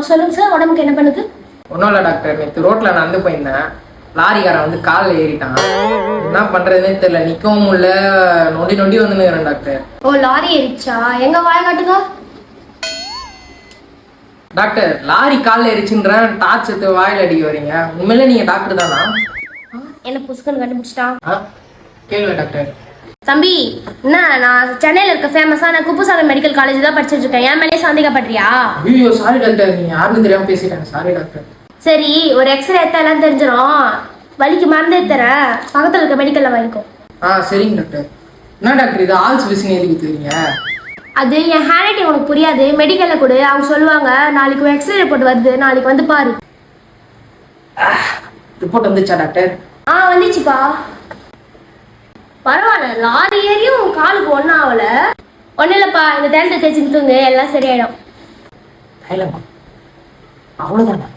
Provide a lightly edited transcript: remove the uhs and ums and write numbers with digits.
சொல்லுங்க சார், உடம்புக்கு என்ன பண்ணுது? ஒன்றும் இல்லை டாக்டர், நேற்று ரோட்டில் நடந்து போயிருந்தேன். லாரிக்காரன் வந்து காலில் ஏறிட்டான். என்ன பண்ணுறதுனே தெரியல, நிற்கவும் முடியல, நொண்டி நொண்டி வந்துருக்கிறேன் டாக்டர். ஓ, லாரி ஏறிச்சா? எங்க வாய காட்டுங்க டாக்டர். லாரி காலில் ஏறிச்சுன்றேன், டார்ச் எடுத்து வாயில் அடிக்க வரீங்க. உண்மையிலே நீங்கள் டாக்டர் தானா? என்ன புதுசுன்னு கண்டுபிடிச்சிட்டான்? கேட்கல டாக்டர். தம்பி, என்ன நான் சென்னையில் இருக்க ஃபேமஸான குப்புசாமி மெடிக்கல் காலேஜ் தான் படிச்சுட்டு இருக்கேன். என் மேலே சந்தேகப்படுறியா? ஐயோ சாரி டாக்டர், நீங்கள் யாருன்னு தெரியாமல் பேசிட்டேன். Sorry doctor. சரி, ஒரு எக்ஸ்ரே எடுத்தா எல்லாம் தெரிஞ்சிடும். வலிக்கு மருந்தே தரேன், பக்கத்தில் இருக்க மெடிக்கலில் வாங்கிக்கோ. சரிங்க டாக்டர். என்ன டாக்டர் இது ஆல்ஸ் விசினி எதுக்கு தெரியுங்க? அது என் ஹேண்ட் ரைட்டிங் உனக்கு புரியாது. மெடிக்கலில் கொடு, அவங்க சொல்லுவாங்க. நாளைக்கு எக்ஸ்ரே ரிப்போர்ட் வருது, நாளைக்கு வந்து பாரு. ரிப்போர்ட் வந்துச்சா டாக்டர்? வந்துச்சுப்பா. பரவாயில்ல, லாரி ஏறியும் காலுக்கு ஒன்றும் ஆகல. ஒன்றும் இல்லைப்பா, இந்த தைலத்தை தேய்ச்சி தூங்க, எல்லாம் சரியாயிடும். தைலமா? அவ்வளோதானே?